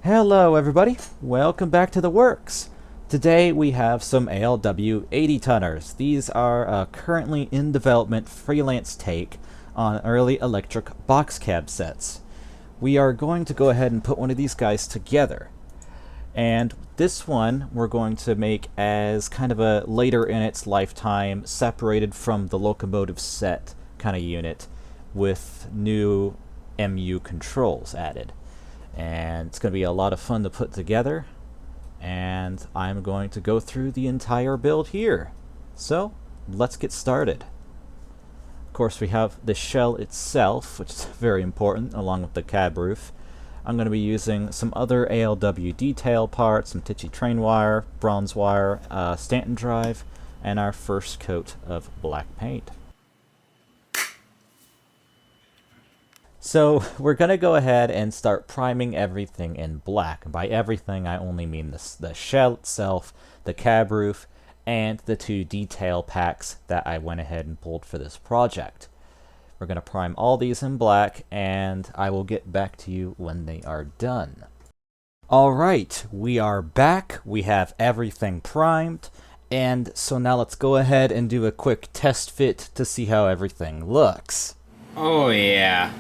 Hello everybody, welcome back to the works. Today we have some ALW 80 tonners. These are a currently in development freelance take on early electric box cab sets. We are going to go ahead and put one of these guys together. And this one we're going to make as kind of a later in its lifetime, separated from the locomotive set kind of unit with new MU controls added. And it's going to be a lot of fun to put together, and I'm going to go through the entire build here. So let's get started. Of course, we have the shell itself, which is very important, along with the cab roof. I'm going to be using some other ALW detail parts, some Tichy train wire, bronze wire, Stanton Drive, and our first coat of black paint. So we're going to go ahead and start priming everything in black. And by everything, I only mean the shell itself, the cab roof, and the two detail packs that I went ahead and pulled for this project. We're going to prime all these in black, and I will get back to you when they are done. Alright, we are back. We have everything primed. And so now let's go ahead and do a quick test fit to see how everything looks. Oh yeah.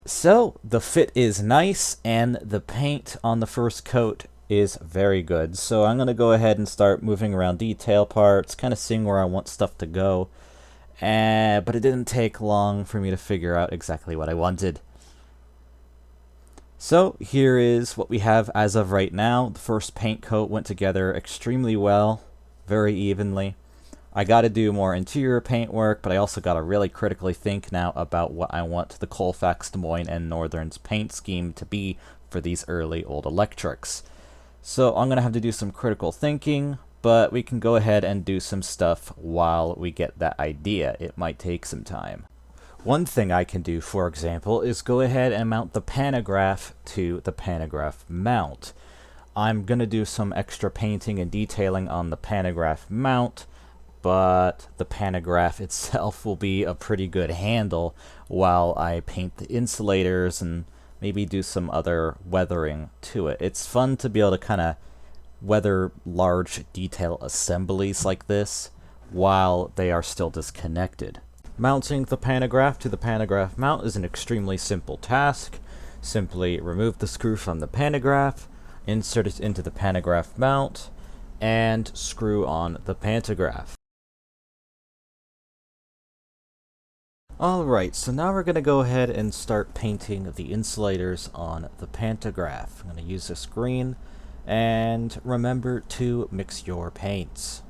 So the fit is nice, and the paint on the first coat is very good. So I'm going to go ahead and start moving around detail parts, kind of seeing where I want stuff to go. But it didn't take long for me to figure out exactly what I wanted. So here is what we have as of right now. The first paint coat went together extremely well, very evenly. I got to do more interior paint work, but I also got to really critically think now about what I want the Colfax, Des Moines, and Northern's paint scheme to be for these early old electrics. So I'm going to have to do some critical thinking, but we can go ahead and do some stuff while we get that idea. It might take some time. One thing I can do, for example, is go ahead and mount the pantograph to the pantograph mount. I'm going to do some extra painting and detailing on the pantograph mount, but the pantograph itself will be a pretty good handle while I paint the insulators and maybe do some other weathering to it. It's fun to be able to kind of weather large detail assemblies like this while they are still disconnected. Mounting the pantograph to the pantograph mount is an extremely simple task. Simply remove the screw from the pantograph, insert it into the pantograph mount, and screw on the pantograph. Alright, so now we're going to go ahead and start painting the insulators on the pantograph. I'm going to use this green, and remember to mix your paints.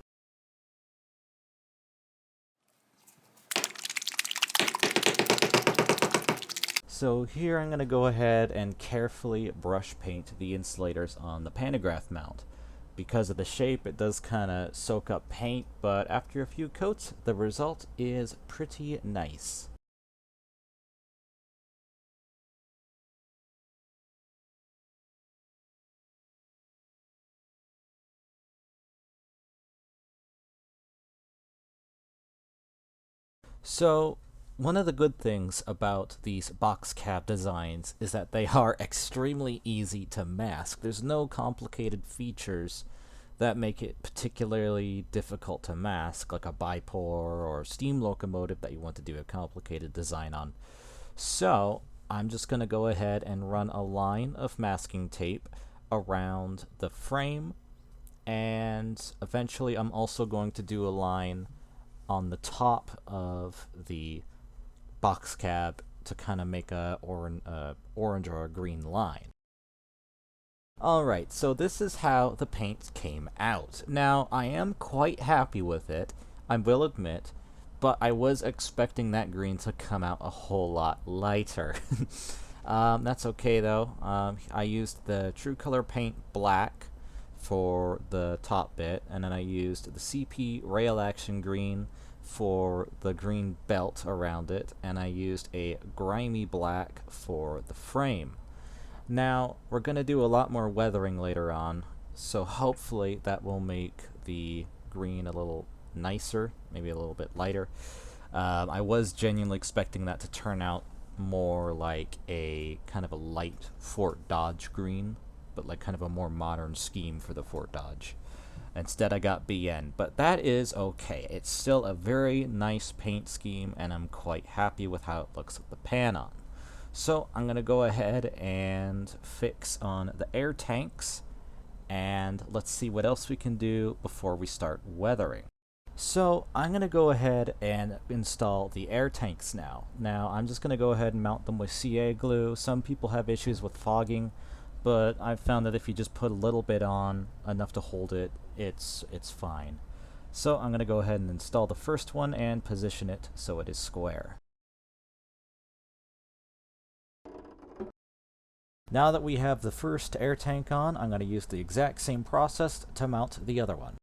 So here I'm going to go ahead and carefully brush paint the insulators on the pantograph mount. Because of the shape, it does kind of soak up paint, but after a few coats, the result is pretty nice. So, one of the good things about these box cab designs is that they are extremely easy to mask. There's no complicated features that make it particularly difficult to mask, like a bipore or steam locomotive that you want to do a complicated design on. So I'm just going to go ahead and run a line of masking tape around the frame, and eventually I'm also going to do a line on the top of the box cab to kind of make a orange or a green line. Alright, so this is how the paint came out. Now, I am quite happy with it, I will admit, but I was expecting that green to come out a whole lot lighter. That's okay though. I used the True Color Paint Black for the top bit, and then I used the CP Rail Action Green for the green belt around it, and I used a grimy black for the frame. Now, we're going to do a lot more weathering later on, so hopefully that will make the green a little nicer, maybe a little bit lighter. I was genuinely expecting that to turn out more like a kind of a light Fort Dodge green, but like kind of a more modern scheme for the Fort Dodge. Instead I got BN, but that is okay. It's still a very nice paint scheme, and I'm quite happy with how it looks with the pan on. So I'm going to go ahead and fix on the air tanks, and let's see what else we can do before we start weathering. So I'm going to go ahead and install the air tanks now. Now I'm just going to go ahead and mount them with CA glue. Some people have issues with fogging, but I've found that if you just put a little bit on, enough to hold it, it's fine. So I'm going to go ahead and install the first one and position it so it is square. Now that we have the first air tank on, I'm going to use the exact same process to mount the other one.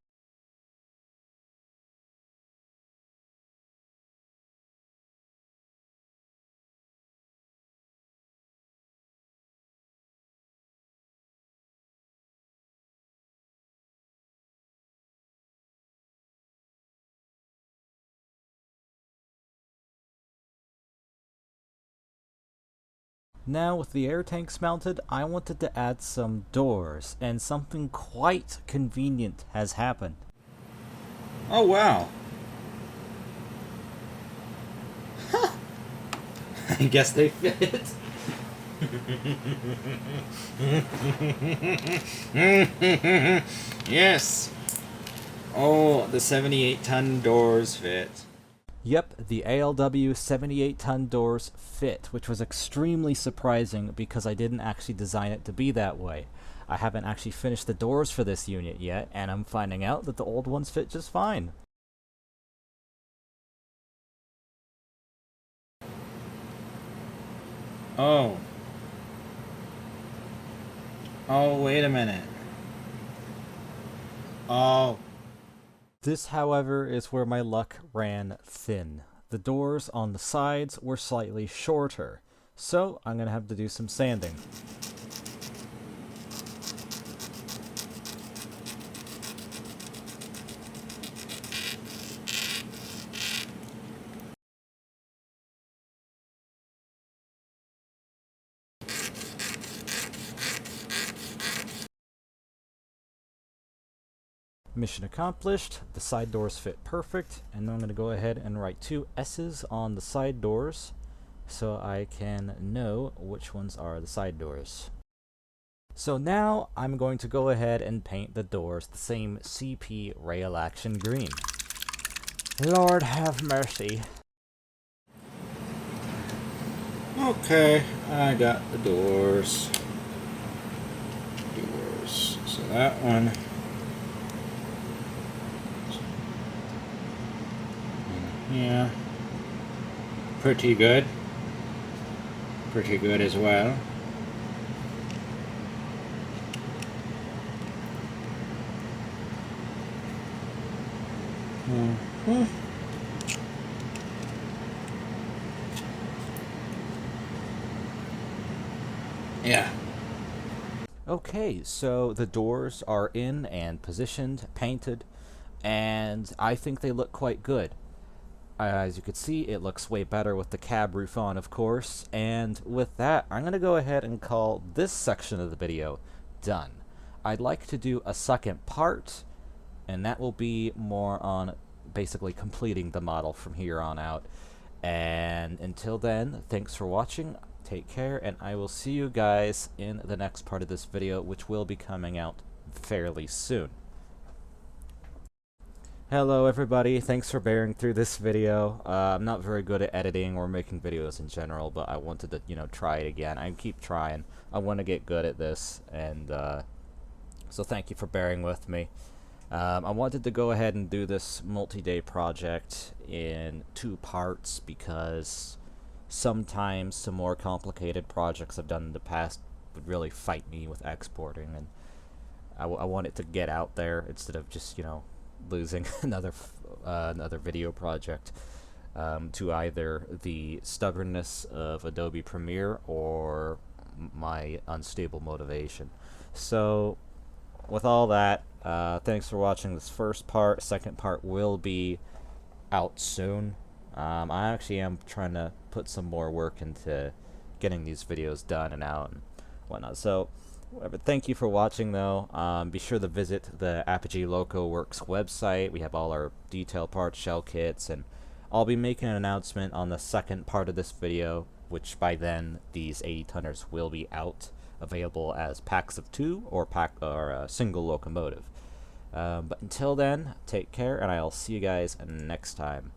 Now with the air tanks mounted, I wanted to add some doors, and something quite convenient has happened. Oh wow. I guess they fit. Yes. Oh, the 78-ton doors fit. Yep, the ALW 78-ton doors fit, which was extremely surprising because I didn't actually design it to be that way. I haven't actually finished the doors for this unit yet, and I'm finding out that the old ones fit just fine. Oh. Oh, wait a minute. Oh. This, however, is where my luck ran thin. The doors on the sides were slightly shorter, so I'm going to have to do some sanding. Mission accomplished. The side doors fit perfect, and then I'm going to go ahead and write 2 S's on the side doors so I can know which ones are the side doors. So now I'm going to go ahead and paint the doors the same CP rail action green. Lord have mercy. Okay, I got the doors. So that one. Yeah. Pretty good. Pretty good as well. Mm-hmm. Yeah. Okay, so the doors are in and positioned, painted, and I think they look quite good. As you can see, it looks way better with the cab roof on, of course, and with that, I'm going to go ahead and call this section of the video done. I'd like to do a second part, and that will be more on basically completing the model from here on out. And until then, thanks for watching, take care, and I will see you guys in the next part of this video, which will be coming out fairly soon. Hello everybody, thanks for bearing through this video. I'm not very good at editing or making videos in general, but I wanted to, try it again. I keep trying. I want to get good at this, and so thank you for bearing with me. I wanted to go ahead and do this multi-day project in 2 parts because sometimes some more complicated projects I've done in the past would really fight me with exporting, and I want it to get out there instead of just, losing another video project to either the stubbornness of Adobe Premiere or my unstable motivation. So with all that, thanks for watching this first part. Second part will be out soon. I actually am trying to put some more work into getting these videos done and out and whatnot. So Whatever. Thank you for watching, though. Be sure to visit the Apogee Loco Works website. We have all our detailed parts, shell kits, and I'll be making an announcement on the second part of this video, which by then these 80-tonners will be out, available as packs of 2 or a single locomotive. But until then, take care, and I'll see you guys next time.